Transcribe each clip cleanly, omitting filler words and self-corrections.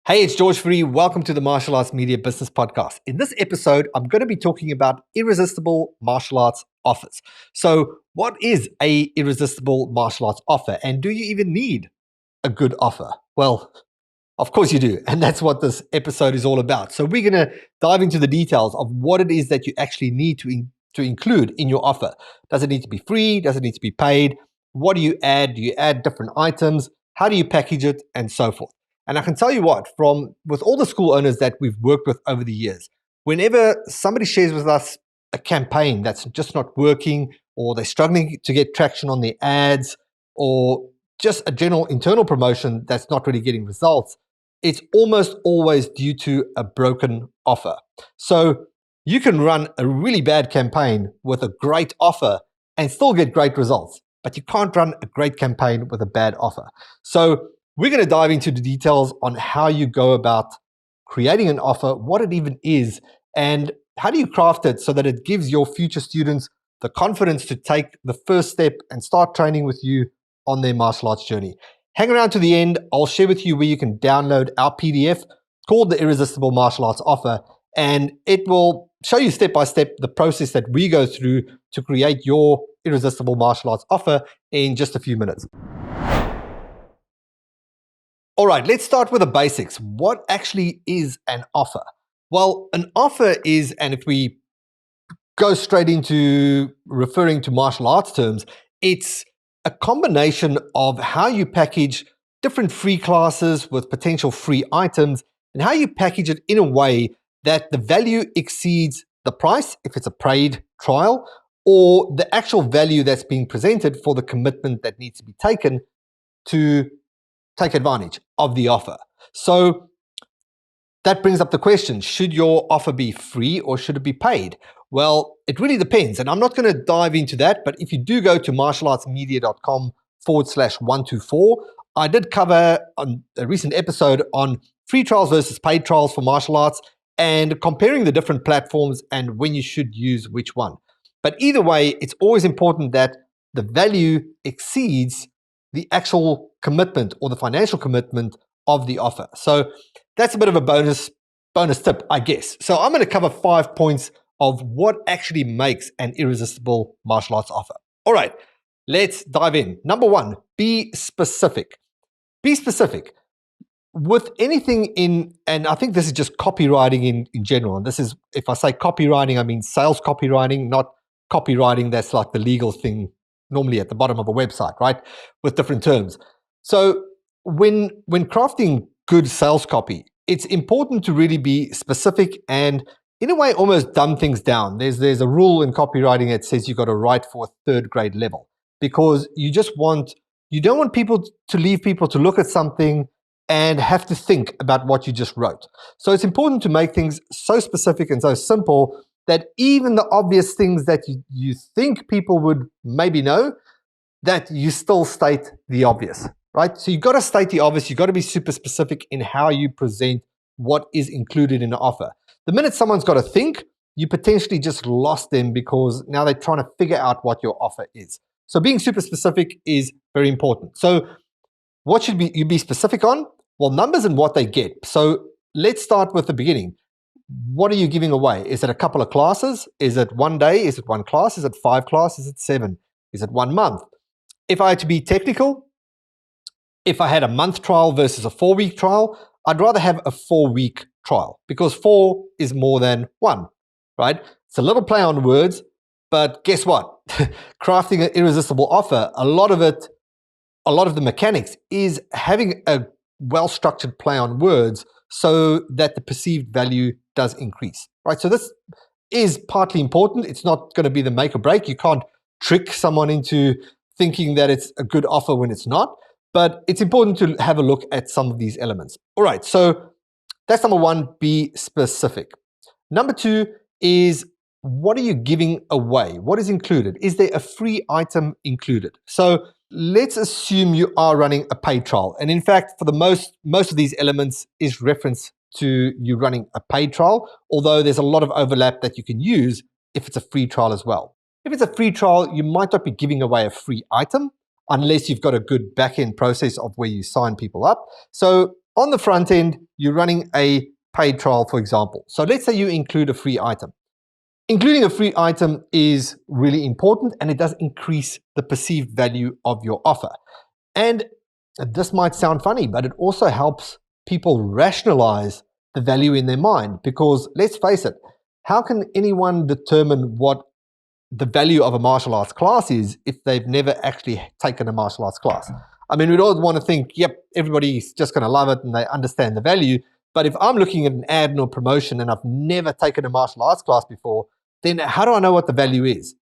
Hey, it's George Fourie. Welcome to the Martial Arts Media Business Podcast. In this episode, I'm going to be talking about irresistible martial arts offers. So, what is a irresistible martial arts offer, and do you even need a good offer? Well, of course you do, and that's what this episode is all about. So, we're going to dive into the details of what it is that you actually need to include in your offer. Does it need to be free? Does it need to be paid? What do you add? Do you add different items? How do you package it, and so forth? And I can tell you what, with all the school owners that we've worked with over the years, whenever somebody shares with us a campaign that's just not working, or they're struggling to get traction on their ads, or just a general internal promotion that's not really getting results, it's almost always due to a broken offer. So you can run a really bad campaign with a great offer and still get great results, but you can't run a great campaign with a bad offer. So we're going to dive into the details on how you go about creating an offer, what it even is, and how do you craft it so that it gives your future students the confidence to take the first step and start training with you on their martial arts journey. Hang around to the end. I'll share with you where you can download our PDF called the Irresistible Martial Arts Offer, and it will show you step by step the process that we go through to create your irresistible martial arts offer in just a few minutes. All right, let's start with the basics. What actually is an offer? Well, an offer is, and if we go straight into referring to martial arts terms, it's a combination of how you package different free classes with potential free items and how you package it in a way that the value exceeds the price, if it's a paid trial, or the actual value that's being presented for the commitment that needs to be taken to take advantage of the offer. So that brings up the question, should your offer be free or should it be paid? Well, it really depends. And I'm not going to dive into that, but if you do go to martialartsmedia.com/124, I did cover on a recent episode on free trials versus paid trials for martial arts and comparing the different platforms and when you should use which one. But either way, it's always important that the value exceeds the actual commitment or the financial commitment of the offer. So that's a bit of a bonus tip, I guess. So I'm going to cover 5 points of what actually makes an irresistible martial arts offer. All right, let's dive in. Number one, be specific. Be specific. With anything in, and I think this is just copywriting in general, and this is, if I say copywriting, I mean sales copywriting, not copywriting that's like the legal thing normally at the bottom of a website, right? With different terms. So when crafting good sales copy, it's important to really be specific and in a way almost dumb things down. There's a rule in copywriting that says you've got to write for a third grade level because you don't want people to leave people to look at something and have to think about what you just wrote. So it's important to make things so specific and so simple that even the obvious things that you think people would maybe know, that you still state the obvious, right? So you've got to state the obvious. You've got to be super specific in how you present what is included in the offer. The minute someone's got to think, you potentially just lost them because now they're trying to figure out what your offer is. So being super specific is very important. So what should you be specific on? Well, numbers and what they get. So let's start with the beginning. What are you giving away? Is it a couple of classes? Is it one day? Is it one class? Is it 5 classes? Is it 7? Is it 1 month? If I had to be technical, if I had a month trial versus a 4-week trial, I'd rather have a 4-week trial because 4 is more than 1, right? It's a little play on words, but guess what? Crafting an irresistible offer, a lot of the mechanics is having a well-structured play on words so that the perceived value does increase, right? So this is partly important. It's not going to be the make or break. You can't trick someone into thinking that it's a good offer when it's not, but it's important to have a look at some of these elements. All right, so that's number one, be specific. Number 2 is, what are you giving away? What is included? Is there a free item included? So let's assume you are running a paid trial. And in fact, for the most of these elements is reference to you running a paid trial, although there's a lot of overlap that you can use if it's a free trial as well. If it's a free trial, you might not be giving away a free item unless you've got a good back-end process of where you sign people up. So on the front end, you're running a paid trial, for example. So let's say you include a free item. Including a free item is really important, and it does increase the perceived value of your offer. And this might sound funny, but it also helps people rationalize the value in their mind, because let's face it, how can anyone determine what the value of a martial arts class is if they've never actually taken a martial arts class? I mean, we'd all want to think, yep, everybody's just going to love it and they understand the value. But if I'm looking at an ad or promotion and I've never taken a martial arts class before, then how do I know what the value is?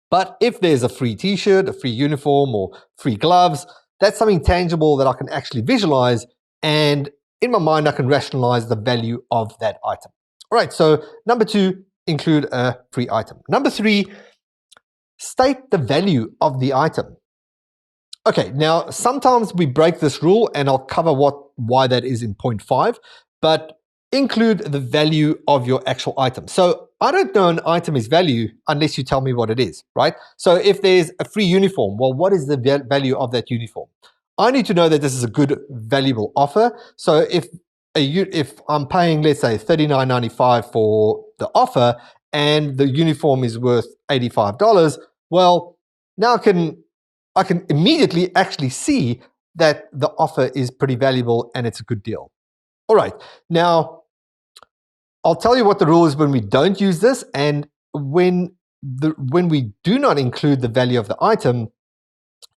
But if there's a free t-shirt, a free uniform, or free gloves, that's something tangible that I can actually visualize, and in my mind, I can rationalize the value of that item. All right, so number 2, include a free item. Number 3, state the value of the item. Okay, now sometimes we break this rule, and I'll cover why that is in point 5, but include the value of your actual item. So I don't know an item is value unless you tell me what it is, right? So if there's a free uniform, well, what is the value of that uniform? I need to know that this is a good, valuable offer. So if I'm paying, let's say, $39.95 for the offer and the uniform is worth $85, well, now I can immediately actually see that the offer is pretty valuable and it's a good deal. All right, now I'll tell you what the rule is when we don't use this, and when we do not include the value of the item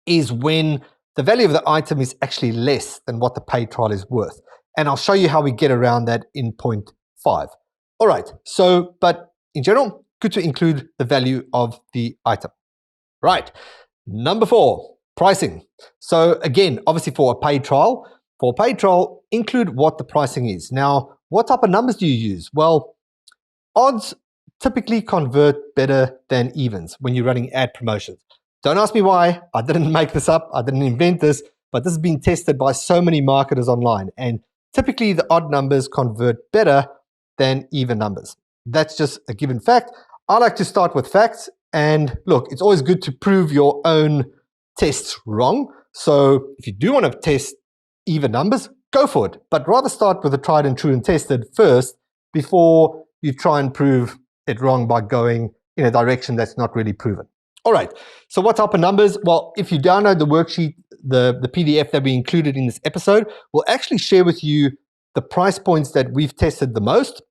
is when the value of the item is actually less than what the paid trial is worth. And I'll show you how we get around that in point 5. All right, so, but in general, good to include the value of the item. Right, number 4, pricing. So again, obviously for a paid trial, include what the pricing is. Now, what type of numbers do you use? Well, odds typically convert better than evens when you're running ad promotions. Don't ask me why. I didn't make this up. I didn't invent this, but this has been tested by so many marketers online. And typically the odd numbers convert better than even numbers. That's just a given fact. I like to start with facts. And look, it's always good to prove your own tests wrong. So if you do want to test even numbers, go for it. But rather start with the tried and true and tested first before you try and prove it wrong by going in a direction that's not really proven. All right, so what type of numbers? Well, if you download the worksheet, the PDF that we included in this episode, we'll actually share with you the price points that we've tested the most.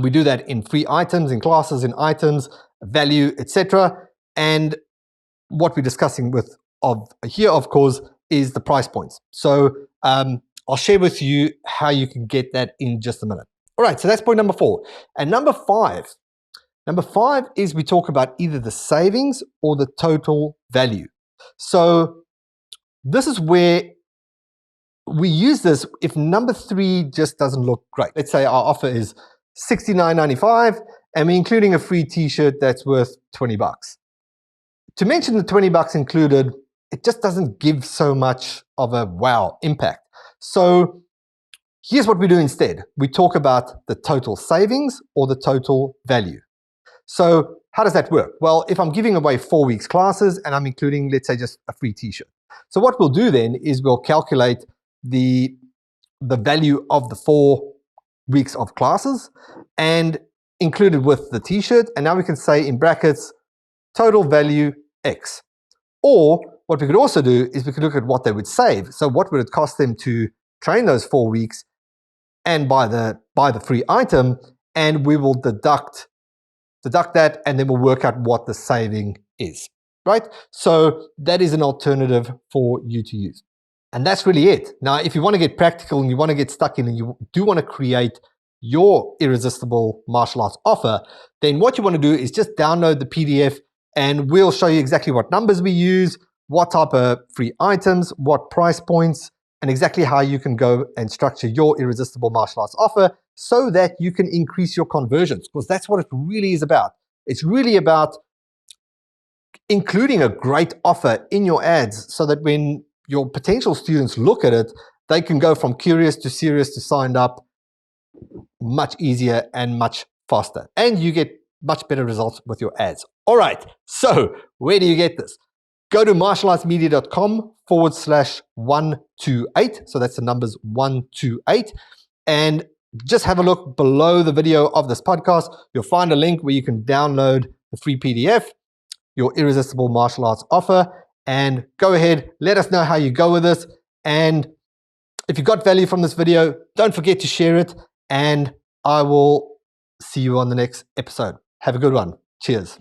We do that in free items, in classes, in items, value, etc. And what we're discussing here, of course, is the price points. So I'll share with you how you can get that in just a minute. All right, so that's point number 4. And number 5 is we talk about either the savings or the total value. So this is where we use this if number 3 just doesn't look great. Let's say our offer is $69.95 and we're including a free t-shirt that's worth $20. To mention the $20 included, it just doesn't give so much of a wow impact. So here's what we do instead. We talk about the total savings or the total value. So how does that work? Well, if I'm giving away 4 weeks classes and I'm including, let's say, just a free t-shirt. So what we'll do then is we'll calculate the value of the 4 weeks of classes and included with the t-shirt. And now we can say in brackets, total value X. Or what we could also do is we could look at what they would save. So what would it cost them to train those 4 weeks and buy the free item, and we will deduct that, and then we'll work out what the saving is, right? So that is an alternative for you to use. And that's really it. Now, if you want to get practical and you want to get stuck in and you do want to create your irresistible martial arts offer, then what you want to do is just download the PDF and we'll show you exactly what numbers we use, what type of free items, what price points, and exactly how you can go and structure your irresistible martial arts offer so that you can increase your conversions, because that's what it really is about. It's really about including a great offer in your ads so that when your potential students look at it, they can go from curious to serious to signed up much easier and much faster. And you get much better results with your ads. All right, so where do you get this? go to martialartsmedia.com/128. So that's the numbers 128. And just have a look below the video of this podcast. You'll find a link where you can download the free PDF, your Irresistible Martial Arts offer, and go ahead, let us know how you go with this. And if you got value from this video, don't forget to share it, and I will see you on the next episode. Have a good one. Cheers.